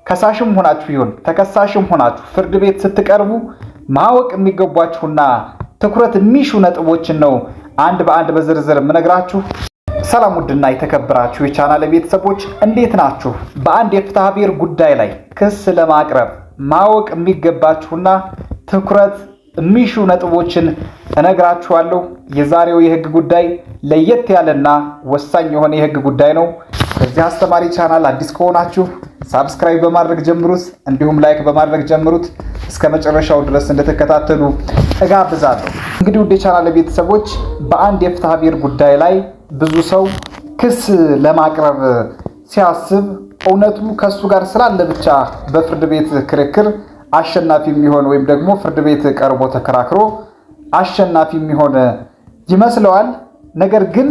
ከሳሽም ሆናችሁ ይሁን ተከሳሽም ሆናችሁ ፍርድ ቤት ስትቀርቡ ማወቅ የሚገባችሁና ትኩረት የሚሹ ነጥቦችን ነው አንድ በአንድ በዝርዝር የምነግራችሁ። ሰላም ውድና የተከበራችሁ የቻናሌ ቤተሰቦች እንዴት ናችሁ? በአንድ የፍትሐ ብሔር ጉዳይ ላይ ክስ ለማቅረብ ማወቅ የሚገባችሁና ትኩረት የሚሹ ነጥቦችን እነግራችኋለሁ። የዛሬው የህግ ጉዳይ ለየት ያለና ወሳኝ የሆነ የህግ ጉዳይ ነው። በዚህ አስተማሪ ቻናል አዲስ ከሆናችሁ ሳብስክራይብ በማድረግ ጀምሩት፣ እንዲሁም ላይክ በማድረግ ጀምሩት። እስከ መጨረሻው ድረስ እንድትከታተሉ እጋብዛለሁ። እንግዲህ ውድ የቻናሌ ቤተሰቦች በአንድ የፍትሐ ብሔር ጉዳይ ላይ ብዙ ሰው ክስ ለማቅረብ ሲያስብ እውነቱ ከሱ ጋር ስላለ ብቻ በፍርድ ቤት ክርክር አሸናፊ የሚሆን ወይም ደግሞ ፍርድ ቤት ቀርቦ ተከራክሮ አሸናፊ የሚሆን ይመስለዋል። ነገር ግን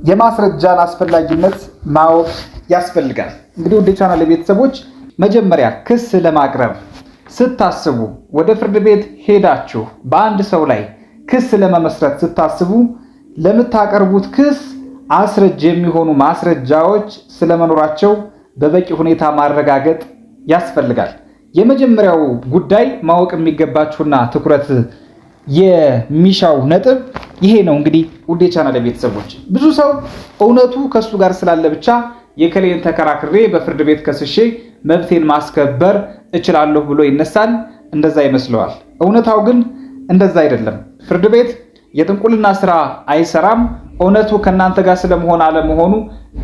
የማስረጃን አስፈላጊነት ማወቅ ያስፈልጋል። እንግዲህ ወደ ቻናል ቤተሰቦች መጀመሪያ ክስ ለማቅረብ ስታስቡ ወደ ፍርድ ቤት ሄዳችሁ በአንድ ሰው ላይ ክስ ለመመስረት ስታስቡ ለምታቀርቡት ክስ አስረጅ የሚሆኑ ማስረጃዎች ስለመኖራቸው በበቂ ሁኔታ ማረጋገጥ ያስፈልጋል። የመጀመሪያው ጉዳይ ማወቅ የሚገባችሁና ትኩረት የሚሻው ነጥብ ይሄ ነው። እንግዲህ ውድ የቻናሌ ቤተሰቦች ብዙ ሰው እውነቱ ከሱ ጋር ስላለ ብቻ የከሌን ተከራክሬ በፍርድ ቤት ከስሼ መብቴን ማስከበር እችላለሁ ብሎ ይነሳል። እንደዛ ይመስለዋል። እውነታው ግን እንደዛ አይደለም። ፍርድ ቤት የጥንቁልና ስራ አይሰራም። እውነቱ ከናንተ ጋር ስለመሆን አለመሆኑ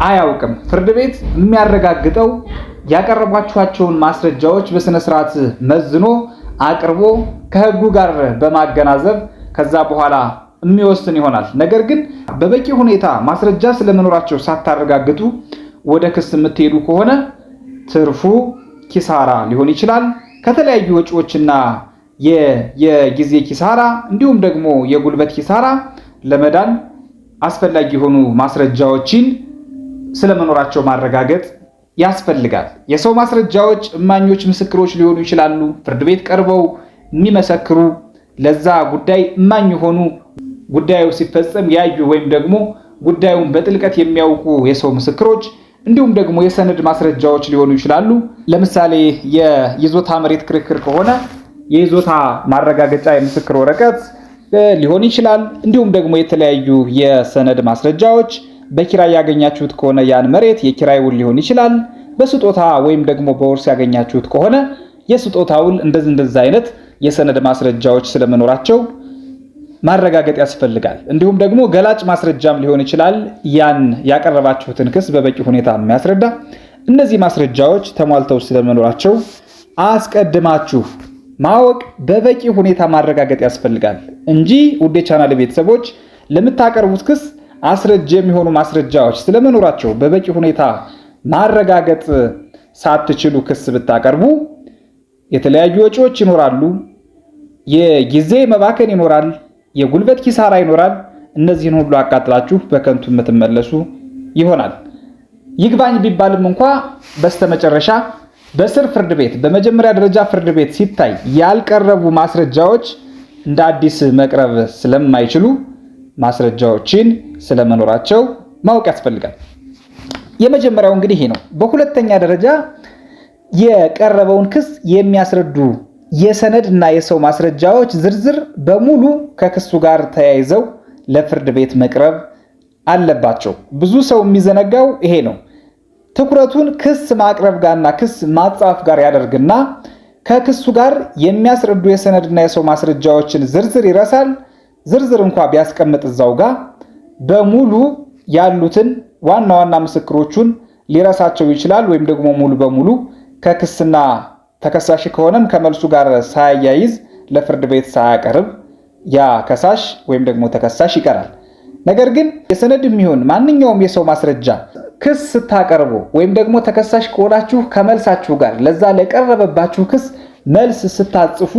አያውቅም። ፍርድ ቤት የሚያረጋግጠው ያቀረቧቸውን ማስረጃዎች በስነ ስርዓት መዝኖ አቅርቦ ከህጉ ጋር በማገናዘብ ከዛ በኋላ የሚወስን ይሆናል። ነገር ግን በበቂ ሁኔታ ማስረጃ ስለመኖራቸው ሳታረጋግጡ ወደ ክስ የምትሄዱ ከሆነ ትርፉ ኪሳራ ሊሆን ይችላል። ከተለያዩ ወጪዎችና የጊዜ ኪሳራ እንዲሁም ደግሞ የጉልበት ኪሳራ ለመዳን አስፈላጊ የሆኑ ማስረጃዎችን ስለመኖራቸው ማረጋገጥ ያስፈልጋል። የሰው ማስረጃዎች እማኞች፣ ምስክሮች ሊሆኑ ይችላሉ። ፍርድ ቤት ቀርበው የሚመሰክሩ ለዛ ጉዳይ እማኝ የሆኑ ጉዳዩ ሲፈጸም ያዩ ወይም ደግሞ ጉዳዩን በጥልቀት የሚያውቁ የሰው ምስክሮች እንዲሁም ደግሞ የሰነድ ማስረጃዎች ሊሆኑ ይችላሉ። ለምሳሌ የይዞታ መሬት ክርክር ከሆነ የይዞታ ማረጋገጫ የምስክር ወረቀት ሊሆን ይችላል። እንዲሁም ደግሞ የተለያዩ የሰነድ ማስረጃዎች በኪራይ ያገኛችሁት ከሆነ ያን መሬት የኪራይ ውል ሊሆን ይችላል። በስጦታ ወይም ደግሞ በውርስ ያገኛችሁት ከሆነ የስጦታ ውል፣ እንደዚህ አይነት የሰነድ ማስረጃዎች ስለመኖራቸው ማረጋገጥ ያስፈልጋል። እንዲሁም ደግሞ ገላጭ ማስረጃም ሊሆን ይችላል። ያን ያቀረባችሁትን ክስ በበቂ ሁኔታ የሚያስረዳ እነዚህ ማስረጃዎች ተሟልተው ስለመኖራቸው አስቀድማችሁ ማወቅ በበቂ ሁኔታ ማረጋገጥ ያስፈልጋል እንጂ ውድ የቻናሌ ቤተሰቦች ለምታቀርቡት ክስ አስረጅ የሚሆኑ ማስረጃዎች ስለመኖራቸው በበቂ ሁኔታ ማረጋገጥ ሳትችሉ ክስ ብታቀርቡ የተለያዩ ወጪዎች ይኖራሉ፣ የጊዜ መባከን ይኖራል፣ የጉልበት ኪሳራ ይኖራል። እነዚህን ሁሉ አቃጥላችሁ በከንቱ የምትመለሱ ይሆናል። ይግባኝ ቢባልም እንኳ በስተመጨረሻ በስር ፍርድ ቤት በመጀመሪያ ደረጃ ፍርድ ቤት ሲታይ ያልቀረቡ ማስረጃዎች እንደ አዲስ መቅረብ ስለማይችሉ ማስረጃዎችን ስለመኖራቸው ማወቅ ያስፈልጋል። የመጀመሪያው እንግዲህ ይሄ ነው። በሁለተኛ ደረጃ የቀረበውን ክስ የሚያስረዱ የሰነድ እና የሰው ማስረጃዎች ዝርዝር በሙሉ ከክሱ ጋር ተያይዘው ለፍርድ ቤት መቅረብ አለባቸው። ብዙ ሰው የሚዘነጋው ይሄ ነው። ትኩረቱን ክስ ማቅረብ ጋርና ክስ ማጻፍ ጋር ያደርግና ከክሱ ጋር የሚያስረዱ የሰነድና የሰው ማስረጃዎችን ዝርዝር ይረሳል። ዝርዝር እንኳ ቢያስቀምጥ እዛው ጋር በሙሉ ያሉትን ዋና ዋና ምስክሮቹን ሊረሳቸው ይችላል። ወይም ደግሞ ሙሉ በሙሉ ከክስና ተከሳሽ ከሆነም ከመልሱ ጋር ሳያያይዝ ለፍርድ ቤት ሳያቀርብ ያ ከሳሽ ወይም ደግሞ ተከሳሽ ይቀራል። ነገር ግን የሰነድ የሚሆን ማንኛውም የሰው ማስረጃ ክስ ስታቀርቡ ወይም ደግሞ ተከሳሽ ከሆናችሁ ከመልሳችሁ ጋር ለዛ ለቀረበባችሁ ክስ መልስ ስታጽፉ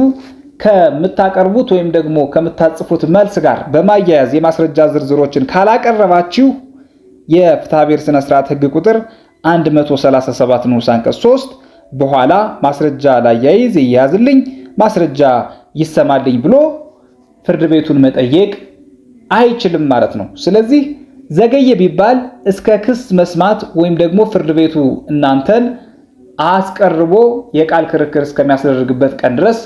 ከምታቀርቡት ወይም ደግሞ ከምታጽፉት መልስ ጋር በማያያዝ የማስረጃ ዝርዝሮችን ካላቀረባችሁ የፍትሐ ብሔር ስነ ስርዓት ህግ ቁጥር 137 ንዑስ አንቀጽ 3 በኋላ ማስረጃ ላያይዝ ይያዝልኝ፣ ማስረጃ ይሰማልኝ ብሎ ፍርድ ቤቱን መጠየቅ አይችልም ማለት ነው። ስለዚህ ዘገየ ቢባል እስከ ክስ መስማት ወይም ደግሞ ፍርድ ቤቱ እናንተን አስቀርቦ የቃል ክርክር እስከሚያስደርግበት ቀን ድረስ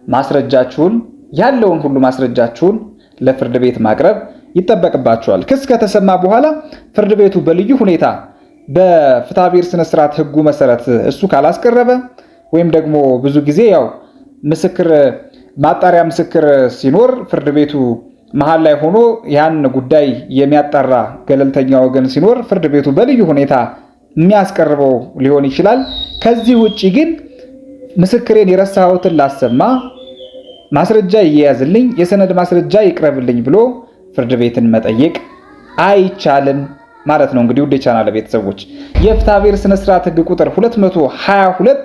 ማስረጃችሁን ያለውን ሁሉ ማስረጃችሁን ለፍርድ ቤት ማቅረብ ይጠበቅባችኋል። ክስ ከተሰማ በኋላ ፍርድ ቤቱ በልዩ ሁኔታ በፍትሐብሔር ስነ ስርዓት ሕጉ መሰረት እሱ ካላስቀረበ ወይም ደግሞ ብዙ ጊዜ ያው ምስክር ማጣሪያ ምስክር ሲኖር ፍርድ ቤቱ መሃል ላይ ሆኖ ያን ጉዳይ የሚያጣራ ገለልተኛ ወገን ሲኖር ፍርድ ቤቱ በልዩ ሁኔታ የሚያስቀርበው ሊሆን ይችላል። ከዚህ ውጪ ግን ምስክሬን የረሳሁትን ላሰማ፣ ማስረጃ ይያዝልኝ፣ የሰነድ ማስረጃ ይቅረብልኝ ብሎ ፍርድ ቤትን መጠየቅ አይቻልም ማለት ነው። እንግዲህ ውድ የቻናል ቤተሰቦች የፍትሐብሔር ስነ ስርዓት ሕግ ቁጥር 222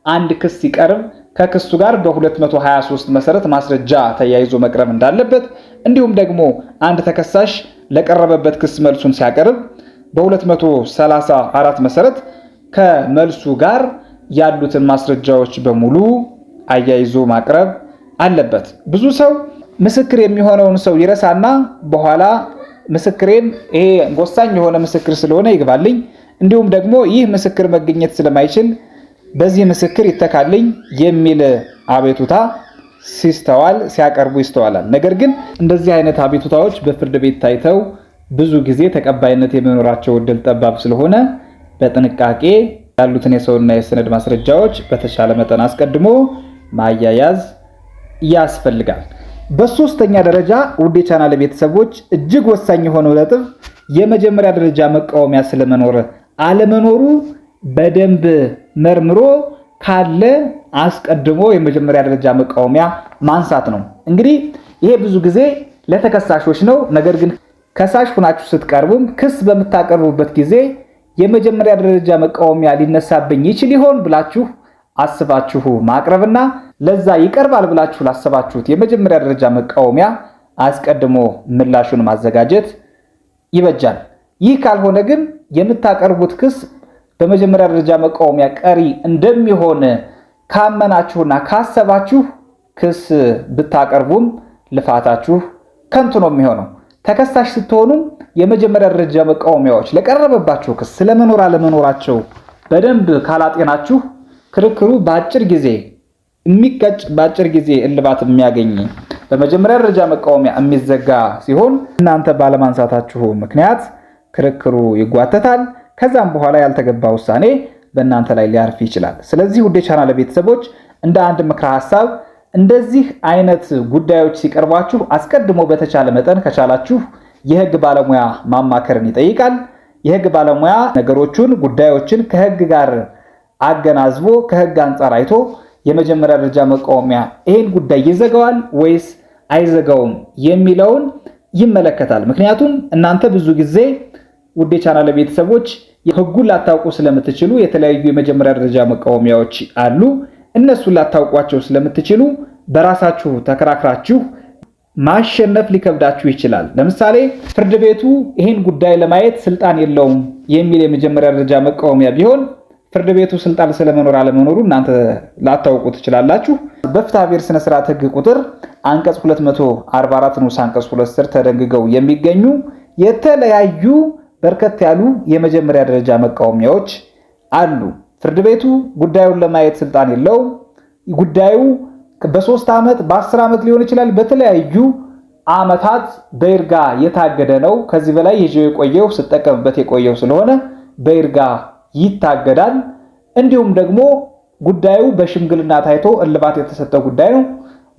አንድ ክስ ሲቀርብ ከክሱ ጋር በ223 መሰረት ማስረጃ ተያይዞ መቅረብ እንዳለበት እንዲሁም ደግሞ አንድ ተከሳሽ ለቀረበበት ክስ መልሱን ሲያቀርብ በ234 መሰረት ከመልሱ ጋር ያሉትን ማስረጃዎች በሙሉ አያይዞ ማቅረብ አለበት። ብዙ ሰው ምስክር የሚሆነውን ሰው ይረሳና በኋላ ምስክሬን ይሄ ወሳኝ የሆነ ምስክር ስለሆነ ይግባልኝ፣ እንዲሁም ደግሞ ይህ ምስክር መገኘት ስለማይችል በዚህ ምስክር ይተካልኝ የሚል አቤቱታ ሲያቀርቡ ይስተዋላል። ነገር ግን እንደዚህ አይነት አቤቱታዎች በፍርድ ቤት ታይተው ብዙ ጊዜ ተቀባይነት የሚኖራቸው እድል ጠባብ ስለሆነ በጥንቃቄ ያሉትን የሰውና የሰነድ ማስረጃዎች በተሻለ መጠን አስቀድሞ ማያያዝ ያስፈልጋል። በሶስተኛ ደረጃ ውድ የቻናል ቤተሰቦች እጅግ ወሳኝ የሆነው ነጥብ የመጀመሪያ ደረጃ መቃወሚያ ስለመኖር አለመኖሩ በደንብ መርምሮ ካለ አስቀድሞ የመጀመሪያ ደረጃ መቃወሚያ ማንሳት ነው። እንግዲህ ይሄ ብዙ ጊዜ ለተከሳሾች ነው። ነገር ግን ከሳሽ ሆናችሁ ስትቀርቡም ክስ በምታቀርቡበት ጊዜ የመጀመሪያ ደረጃ መቃወሚያ ሊነሳብኝ ይችል ይሆን ብላችሁ አስባችሁ ማቅረብና ለዛ ይቀርባል ብላችሁ ላሰባችሁት የመጀመሪያ ደረጃ መቃወሚያ አስቀድሞ ምላሹን ማዘጋጀት ይበጃል። ይህ ካልሆነ ግን የምታቀርቡት ክስ በመጀመሪያ ደረጃ መቃወሚያ ቀሪ እንደሚሆን ካመናችሁና ካሰባችሁ ክስ ብታቀርቡም ልፋታችሁ ከንቱ ነው የሚሆነው። ተከሳሽ ስትሆኑ የመጀመሪያ ደረጃ መቃወሚያዎች ለቀረበባችሁ ክስ ስለመኖር አለመኖራቸው በደንብ ካላጤናችሁ ክርክሩ በአጭር ጊዜ የሚቀጭ በአጭር ጊዜ እልባት የሚያገኝ በመጀመሪያ ደረጃ መቃወሚያ የሚዘጋ ሲሆን እናንተ ባለማንሳታችሁ ምክንያት ክርክሩ ይጓተታል። ከዛም በኋላ ያልተገባ ውሳኔ በእናንተ ላይ ሊያርፍ ይችላል። ስለዚህ ውድ የቻናል ቤተሰቦች እንደ አንድ ምክረ ሐሳብ እንደዚህ አይነት ጉዳዮች ሲቀርቧችሁ አስቀድሞ በተቻለ መጠን ከቻላችሁ የሕግ ባለሙያ ማማከርን ይጠይቃል። የሕግ ባለሙያ ነገሮችን ጉዳዮችን ከሕግ ጋር አገናዝቦ ከሕግ አንጻር አይቶ የመጀመሪያ ደረጃ መቃወሚያ ይሄን ጉዳይ ይዘጋዋል ወይስ አይዘጋውም የሚለውን ይመለከታል። ምክንያቱም እናንተ ብዙ ጊዜ ውድ የቻናል ቤተሰቦች ሕጉን ላታውቁ ስለምትችሉ የተለያዩ የመጀመሪያ ደረጃ መቃወሚያዎች አሉ። እነሱን ላታውቋቸው ስለምትችሉ በራሳችሁ ተከራክራችሁ ማሸነፍ ሊከብዳችሁ ይችላል። ለምሳሌ ፍርድ ቤቱ ይሄን ጉዳይ ለማየት ስልጣን የለውም የሚል የመጀመሪያ ደረጃ መቃወሚያ ቢሆን ፍርድ ቤቱ ስልጣን ስለመኖር አለመኖሩ እናንተ ላታውቁ ትችላላችሁ። በፍትሐብሔር ስነ ስርዓት ሕግ ቁጥር አንቀጽ 244 ንዑስ አንቀጽ 2 ስር ተደንግገው የሚገኙ የተለያዩ በርከት ያሉ የመጀመሪያ ደረጃ መቃወሚያዎች አሉ። ፍርድ ቤቱ ጉዳዩን ለማየት ስልጣን የለውም። ጉዳዩ በ3 ዓመት በ10 ዓመት ሊሆን ይችላል። በተለያዩ ዓመታት በይርጋ የታገደ ነው። ከዚህ በላይ ይዤው የቆየው ስጠቀምበት የቆየው ስለሆነ በይርጋ ይታገዳል። እንዲሁም ደግሞ ጉዳዩ በሽምግልና ታይቶ እልባት የተሰጠው ጉዳይ ነው።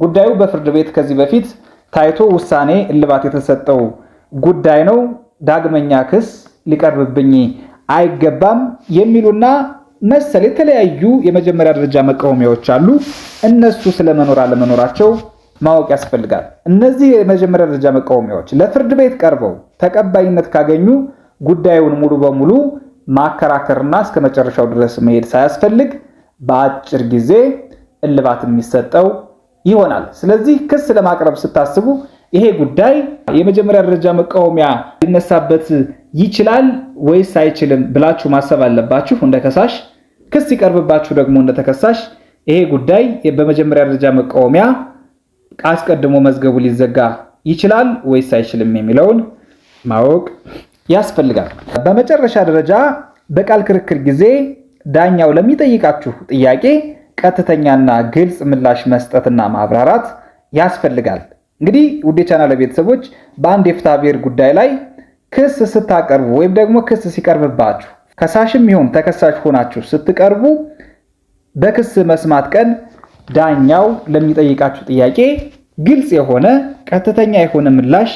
ጉዳዩ በፍርድ ቤት ከዚህ በፊት ታይቶ ውሳኔ እልባት የተሰጠው ጉዳይ ነው። ዳግመኛ ክስ ሊቀርብብኝ አይገባም የሚሉና መሰል የተለያዩ የመጀመሪያ ደረጃ መቃወሚያዎች አሉ። እነሱ ስለመኖር አለመኖራቸው ማወቅ ያስፈልጋል። እነዚህ የመጀመሪያ ደረጃ መቃወሚያዎች ለፍርድ ቤት ቀርበው ተቀባይነት ካገኙ ጉዳዩን ሙሉ በሙሉ ማከራከርና እስከ መጨረሻው ድረስ መሄድ ሳያስፈልግ በአጭር ጊዜ እልባት የሚሰጠው ይሆናል። ስለዚህ ክስ ለማቅረብ ስታስቡ ይሄ ጉዳይ የመጀመሪያ ደረጃ መቃወሚያ ሊነሳበት ይችላል ወይስ አይችልም ብላችሁ ማሰብ አለባችሁ። እንደ ከሳሽ ክስ ይቀርብባችሁ ደግሞ እንደ ተከሳሽ ይሄ ጉዳይ በመጀመሪያ ደረጃ መቃወሚያ አስቀድሞ መዝገቡ ሊዘጋ ይችላል ወይስ አይችልም የሚለውን ማወቅ ያስፈልጋል። በመጨረሻ ደረጃ በቃል ክርክር ጊዜ ዳኛው ለሚጠይቃችሁ ጥያቄ ቀጥተኛና ግልጽ ምላሽ መስጠትና ማብራራት ያስፈልጋል። እንግዲህ ውድ የቻናል ቤተሰቦች በአንድ የፍትሐ ብሔር ጉዳይ ላይ ክስ ስታቀርቡ ወይም ደግሞ ክስ ሲቀርብባችሁ ከሳሽም ይሁን ተከሳሽ ሆናችሁ ስትቀርቡ በክስ መስማት ቀን ዳኛው ለሚጠይቃችሁ ጥያቄ ግልጽ የሆነ ቀጥተኛ የሆነ ምላሽ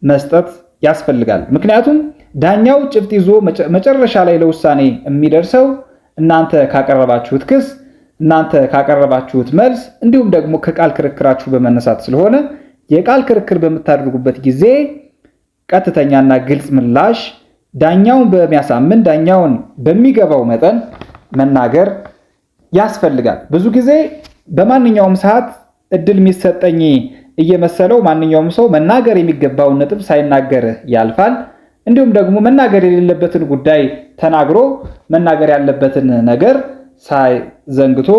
መስጠት ያስፈልጋል። ምክንያቱም ዳኛው ጭብጥ ይዞ መጨረሻ ላይ ለውሳኔ የሚደርሰው እናንተ ካቀረባችሁት ክስ፣ እናንተ ካቀረባችሁት መልስ እንዲሁም ደግሞ ከቃል ክርክራችሁ በመነሳት ስለሆነ የቃል ክርክር በምታደርጉበት ጊዜ ቀጥተኛና ግልጽ ምላሽ ዳኛውን በሚያሳምን ዳኛውን በሚገባው መጠን መናገር ያስፈልጋል። ብዙ ጊዜ በማንኛውም ሰዓት እድል የሚሰጠኝ እየመሰለው ማንኛውም ሰው መናገር የሚገባውን ነጥብ ሳይናገር ያልፋል። እንዲሁም ደግሞ መናገር የሌለበትን ጉዳይ ተናግሮ መናገር ያለበትን ነገር ዘንግቶ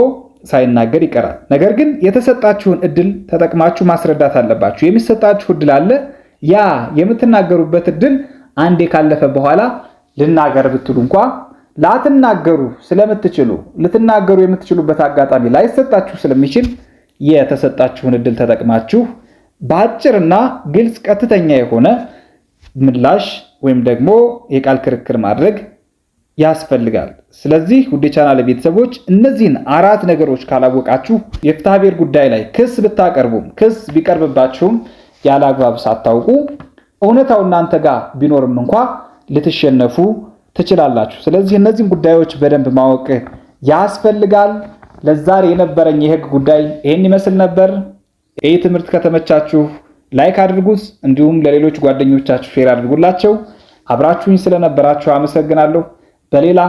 ሳይናገር ይቀራል። ነገር ግን የተሰጣችሁን እድል ተጠቅማችሁ ማስረዳት አለባችሁ። የሚሰጣችሁ እድል አለ። ያ የምትናገሩበት እድል አንዴ ካለፈ በኋላ ልናገር ብትሉ እንኳ ላትናገሩ ስለምትችሉ ልትናገሩ የምትችሉበት አጋጣሚ ላይሰጣችሁ ስለሚችል የተሰጣችሁን እድል ተጠቅማችሁ በአጭርና ግልጽ ቀጥተኛ የሆነ ምላሽ ወይም ደግሞ የቃል ክርክር ማድረግ ያስፈልጋል። ስለዚህ ውድ የቻናል ቤተሰቦች እነዚህን 4 ነገሮች ካላወቃችሁ የፍትሐ ብሔር ጉዳይ ላይ ክስ ብታቀርቡም ክስ ቢቀርብባችሁም ያለ አግባብ ሳታውቁ እውነታው እናንተ ጋር ቢኖርም እንኳ ልትሸነፉ ትችላላችሁ። ስለዚህ እነዚህን ጉዳዮች በደንብ ማወቅ ያስፈልጋል። ለዛሬ የነበረኝ የህግ ጉዳይ ይሄን ይመስል ነበር። ይህ ትምህርት ከተመቻችሁ ላይክ አድርጉት፣ እንዲሁም ለሌሎች ጓደኞቻችሁ ሼር አድርጉላቸው። አብራችሁኝ ስለነበራችሁ አመሰግናለሁ። በሌላ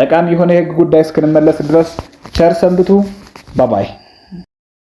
ጠቃሚ የሆነ የህግ ጉዳይ እስክንመለስ ድረስ ቸር ሰንብቱ። ባባይ